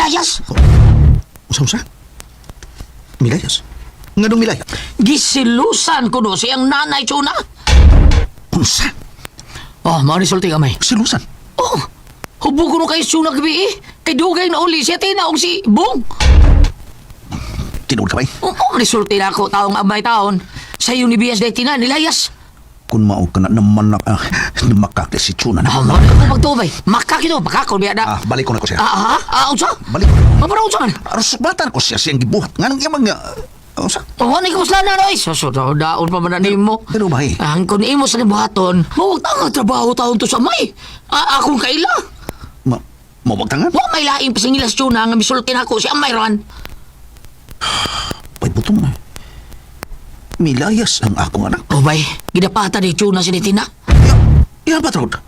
Milayas. Usa? Milayas? Nga nung Milayas? Gisilusan ko no siyang nanay Chuna. Unsa? Oh, mga resulti kamay. Silusan? Oh, hubog ko no kay Chuna gabi eh. Kay dugay na uli siya tinaog si Bong. Tinuod ka ba? Oo, resulti na ako taong amay taon. Sa Unibias day tina, nilayas. Kung mao ka na naman makakli si Chuna na. Mga ko magtubay. Makakito, makakol biya na. Balik ko na ko siya. Unsa? Balik ko na. Mapara unsa man? Arusbatan ko siya siyang gibuhat. Nga nang imang nga. Unsa? Oh, ni kamusla na noy. Daon pa man na nimo. Pero ba eh? Ang kun imo sa nibuhaton, mawag tanga trabaho taon to sa may. Akong kaila. Mawagtangan? Wa may laing pasingilas Chuna nga misulti na ako si Amay Ron. Pay butong na. Milayas ang akong anak. Oh, bay, gidapata ni Chuna si Tina. Yan ba, Trod?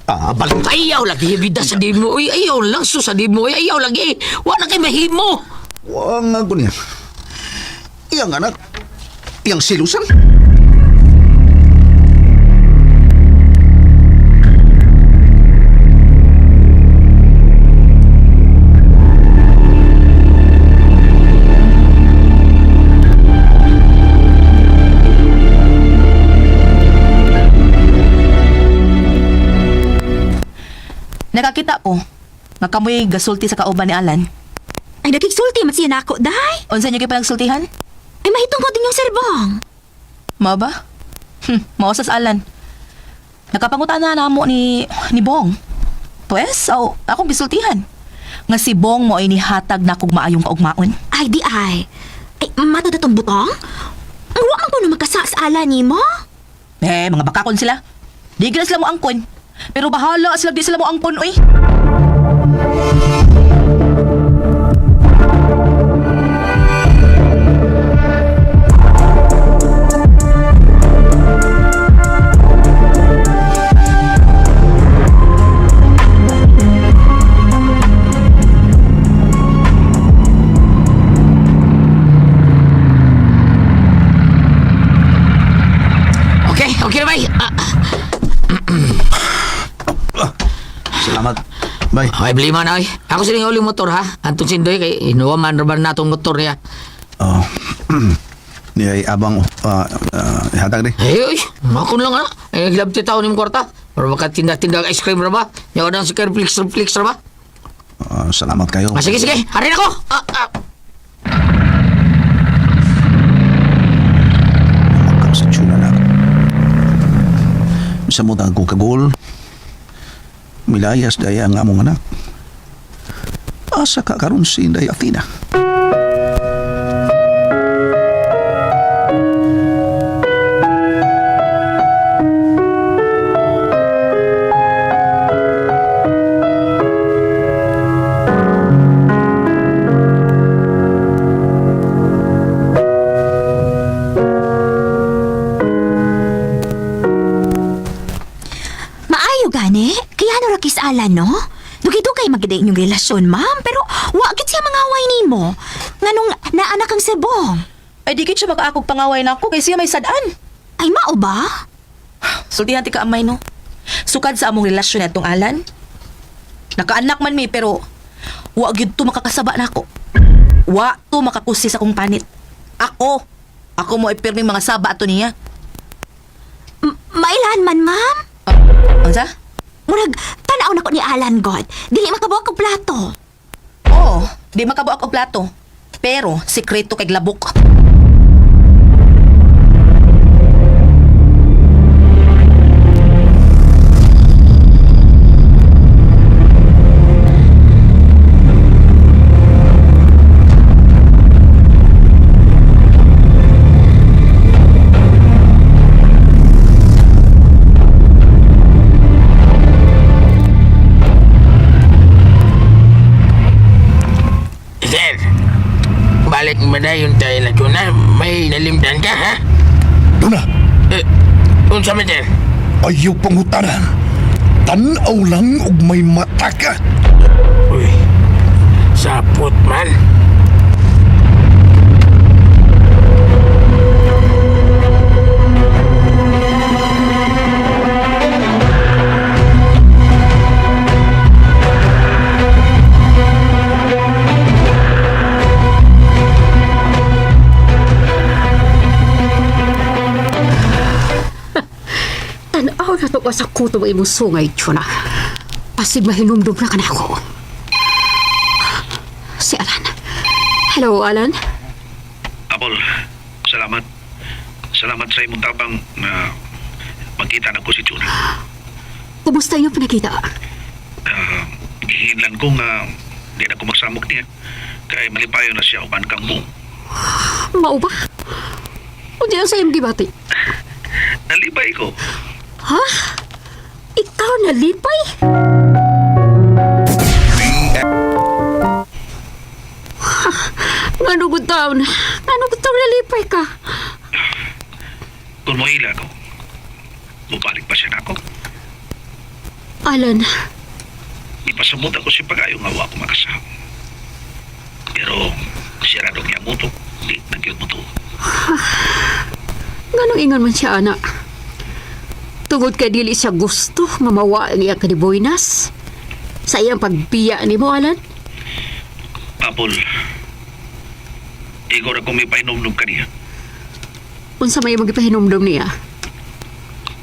Balik. Ayaw lagi, bida sa di mo. Uy, ayaw lang, sa di mo. Ayaw lagi. Wala kay mahimo. Wang ako niya. Iyang anak. Iyang silusan. Nakakita ko, nga kamoy gasulti sa kauban ni Alan. Ay, nagigsulti man siya na ako, day. Unsa niyo kayo panagsultihan? Ay, mahitungkod din yung serbong. Mao ba? Mao sa Alan. Nakapangutan na namo ni Bong. Pues, akong gisultihan. Nga si Bong mo ay nihatag na kog maayong kaugmaon. Ay, di ay. Ay, mato na tong butong? Ang wa man ko na magkasa sa ala ni mo. Mga bakakon sila. Di gila sila mo angkon. Pero bahala sila di sila mo angkon, oy. Okay na, bay. Salamat. Bye. Ay, beli man ay. Ako siling uling motor ha. Antong sindoy kay inuwa man raban natong motor niya. Niyay abang hatag di. Ay, makon lang ha. Ay, naglabti tao ni kwarta. Para baka tindak-tindak ice cream raba. Yaw na si Careflix raba. Salamat kayo. Sige. Hari na ko. Makam sa Chuna na. Sa mo kong kagol. Milayas daya ang among anak. Asa ka karon si Inday Athena? Maayo gani? Kaya ano rakis ala, no? Dugay-dugay magiging inyong relasyon, ma'am. Pero wagit siya mangaway ni mo. Nganong naanak ang serbong. Ay di gid siya makaakog pangaway na ako kay siya may sadaan. Ay, mao ba? Sultihan ti ka amay no. Sukad sa among relasyon atong Alan. Nakaanak man mi pero wa gyud to makakasaba nako. Wa to makakusi sa kong panit. Ako mo ipirmi mga saba ato niya. Mailan man, ma'am? Unsa? Murag, tanaw na ko ni Alan God. Dili makabuak og plato. Oo, di makabuak og plato. Pero sikreto kay labok. Balik mo na yung tayo na Chuna. May nalimdan ka, ha? Duna, Unsa man sir? ayaw pangutanan. Tanaw lang og may mata ka. Uy, sapot man. ka sa kuto mo imong sungay, Chuna. Pasig mahinumdum na ka na ako. Si Alan. Hello, Alan? Apol, salamat. Salamat sa imong tabang na magkita na ko si Juna. Kumusta yung pinakita? Gihinlan ko nga di na ko magsamok niya. Kaya malipayo na siya uban kang buong. Mao ba? O diyan sa iyong gibati? Nalibay ko. Ha? Ikaw nalipay? Ngano gud taon? Ngano gud taon nalipay ka? Kung mohila ko, bubalik pa siya na ako. Alan, Ipasabot ako si Pagayo nga wa ko makasama. Pero sirado niya muto. Di nagyod mo to. nganong ingon man siya, ana? Tungod kay dili siya gusto mamawa ang iya kaniboynas. Sa iyang pagbiya ni mo, Alan? Apol, igor ako may painomnom ka niya. Unsa may magipahinumdum niya?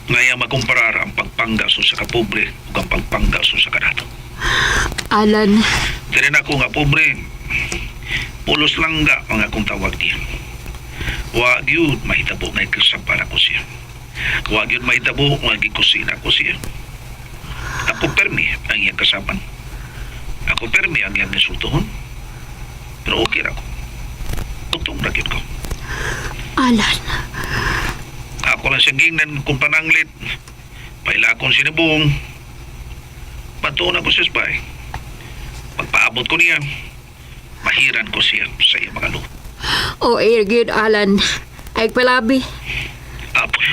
Ngaya makumparar ang pagpanggaso sa kapobre ug ang pagpanggaso sa kanato. Alan, Dili na ako nga pobre. Pulos lang nga ang akong tawag niya. Wa gyud mahitabo nga ikasabara ko siya. Wa gyud mahitabo nga gikusina ko siya. Ako permi ang iyang kasaban. Ako permi ang iyang insultuhon. Pero okay ra ko. Tutong ra gyud ko. Alan, Ako lang siyang gingnan kung pananglit. Paila akong sinubong. Patuon ako siya sa bahay. Pagpaabot ko niya, mahiran ko siya sa iyang mga lupa. o good, Alan. Ay palabi. Apol.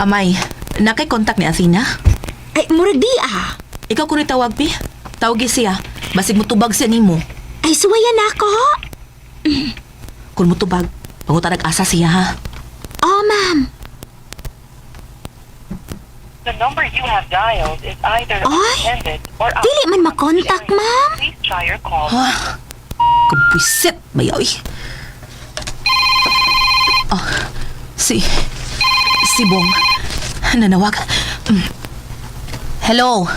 Amay, nakay kontak ni Athena? Ay, murag di ah. Ikaw ko rin tawag, Pi. Tawagi siya. Basig mo tubag siya nimo. Ay, suwayan ako. Kung mo tubag, pangutarag asa siya, ha? Oh, ma'am. The number you have dialed is either Ay, unattended or dili man makontak, ma'am. Please try your call. Ha? Kabisit, mayaw eh. Oh, si Bong. Nanawag. Hello?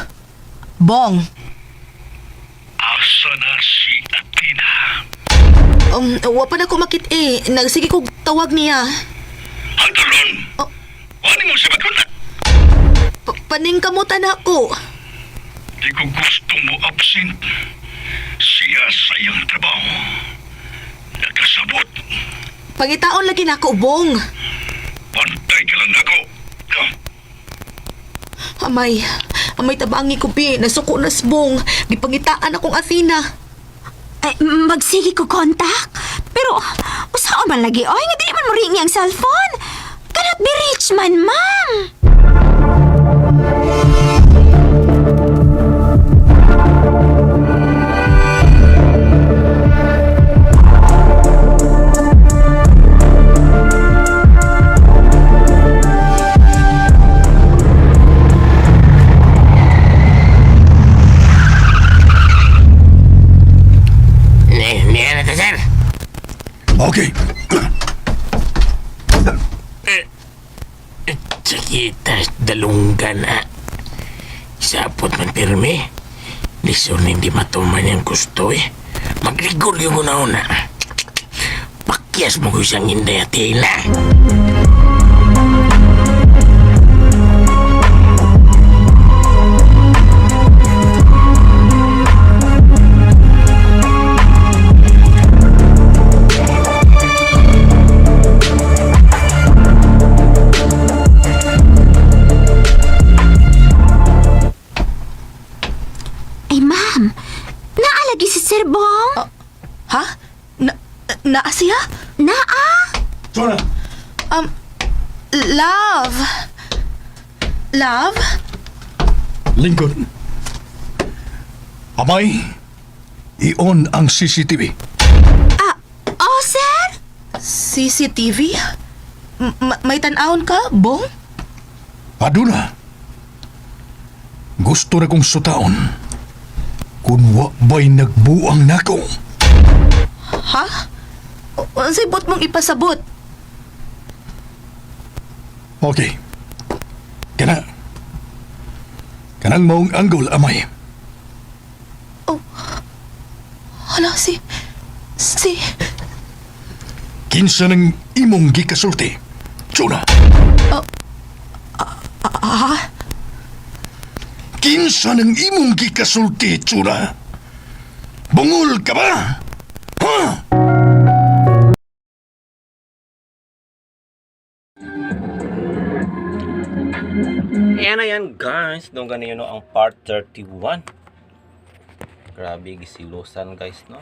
Bong. Asa na si Athena? Wa pa na ko makit eh. Nagsige kog tawag niya. Hantulon! Oh. Wani mo siya magkunta? Paningkamutan ako. Di ko gusto mo absent. Siya sa iyang trabaho. Nagkasabot. Pangitaon lagi na ako, Bong. Pantay ka lang ako. Amay tabangi ko, Pi. Nasuko na Bong. Gipangitaan akong Athena. Ay, magsige ko kontak. Pero, usaon man lagi. Ay, nga di man mo ringi ang cellphone. Cannot be reached man, ma'am. Niya na ta, sir. Okay. Sakita, dalunggan na. Sapot man pirmi. Lison hindi matuman yung gusto eh. Magligor yung una-una. Pakyas mo ko siyang hindi Athena. Ay, ma'am. Naalagi si Sir Bong. Ha? Naa siya? Naa. Love. Love? Lingkod. Amay, I-on ang CCTV. Oh, sir? CCTV? May tanawon ka, Bong? Aduna. Gusto na kong sutaon. Kung wa ba'y nagbuang nako. Ha? Ang sibot mong ipasabot. Okay. Kanang maong anggol, amay. Hala, si... Kinsa ng imong gikasulti, Chuna. Kinsa ng imong gikasulti, Chuna. Bungol ka ba? Ha? Ayan na yan guys, nung ganyan no, ang part 31. Grabe gisilusan guys no.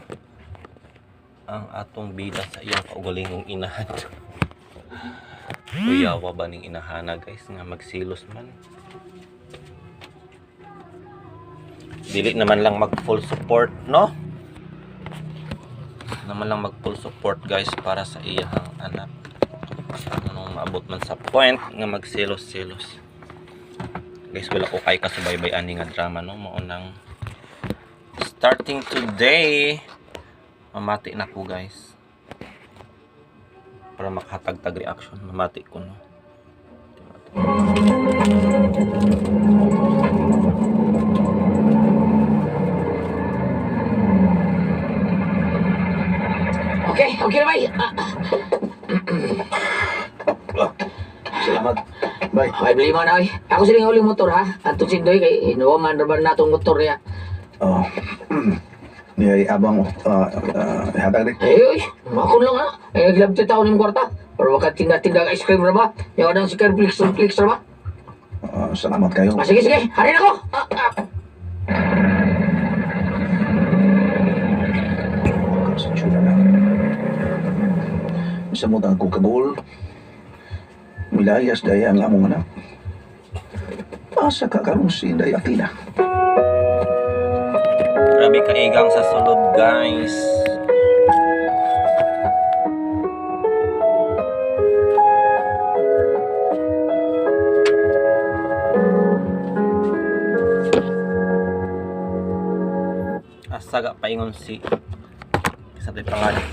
Ang atong bida sa iyang kaugalingong inahan. Kuyawa ba ning inahana guys nga magsilos man. Dili naman lang mag full support no. Naman lang mag full support guys para sa iyang anak. Anong maabot man sa point nga magsilos-silos. Guys, wala ko kay kasubaybay ani nga drama no, maunang starting today mamati na ko guys para makahatag-tag reaction. Mamati ko no. Okay na bay. Salamat. Bye. Okay, beli mo na oy. Ako siling uling motor ha. At sindoy kay inuwa man raban natong motor ya. Oh. Ni abang hatag rin. Oy, makon lang ha. Glab ti taon ning kwarta. Pero waka tinda ice cream ra ba? Yaw nang si Flix ra ba? Salamat kayo. Sige. Hari na ko. Sa tsura na. Sa mo ko kabul. Milayas daya ang among anak. Asa ka karon si Day Atina? Grabe kaigang sa sulod guys. Asaga paingon si sa tay pangalan.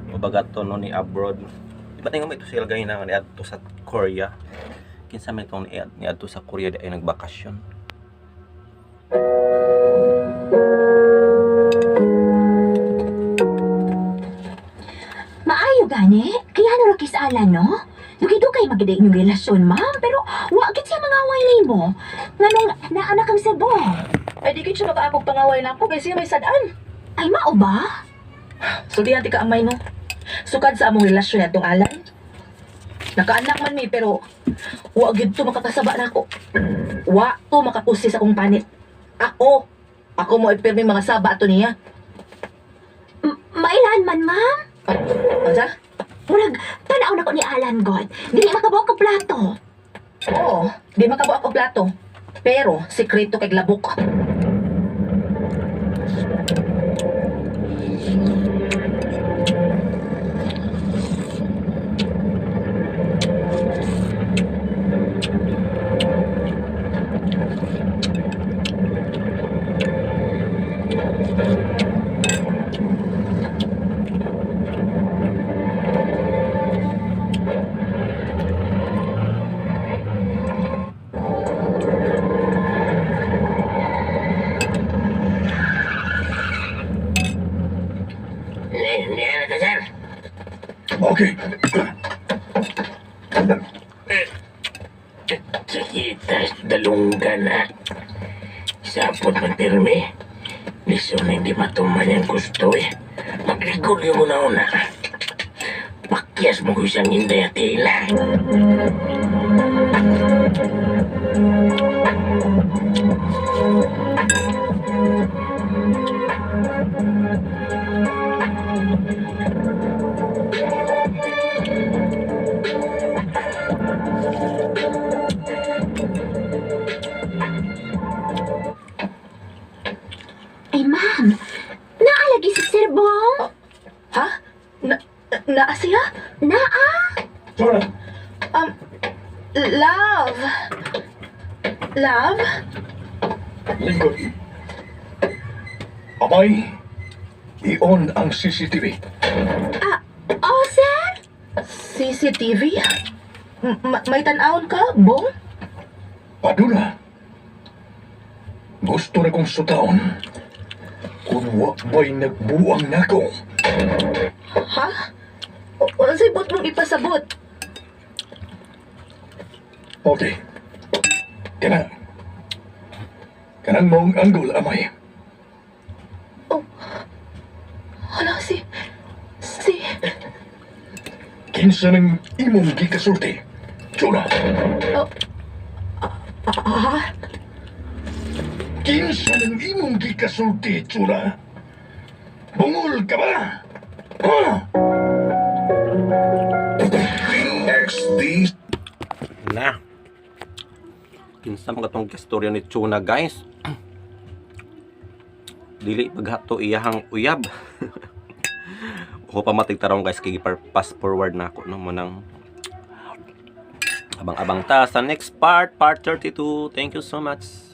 Mabagat to no ni abroad. Iba tingnan mo ito sila gay na ni adto sa Korea. Kinsa man itong ni adto sa Korea di ay nagbakasyon. Maayo gani? Kaya ano ra kisalan, no? Dugay-dugay magida inyong relasyon, ma'am. Pero wa gid siya mga away nimo. Nganong naanak kang sebo. Ay, di kitsa makaakog pangaway na ako kasi may sadaan. Ay, mao ba? Sultihan ti ka amay no. Sukad sa among relasyon na itong Alan. Nakaanak man mi pero wa gyud to makakasaba nako. Wa to makapusi sa akong panit. Ako mo ipirmi mga saba ato niya. Mailan man, ma'am? Asa? Murag, tanaw na ko ni Alan God. Dili makabuo ko plato. Oo, di makabuo ako plato. Pero sekreto kay labok. Okay. Sakitas, dalunggan na. Sapot man pirmi. Lisod na hindi matuman yung gusto eh. Magligod yung una-una. Pakyas mo ko isang Inday at Ila. Ay, siya? Naa! Chuna! Love. Love? Lingkod. Amay, i-on ang CCTV. Oh, sir? CCTV? May tanawon ka, Bong? Padula. Gusto na kong sutaon. Kung wa ba'y nagbuang nako. Ha? Wala sa'y bot mong ipasabot. Okay. Kanang mong anggol, amay. Wala si... Kinsa ng imong gikasulti. Chuna. Kinsa ng imong gikasulti, Chuna. Bungol ka ba? Ha? XD. Na. Kinsa mga tong istorya ni Chuna, guys. Dili paghato iyahang uyab. Ako pa matigtarong, guys, kay pass forward na ako no mo nang abang-abang ta sa next part 32. Thank you so much.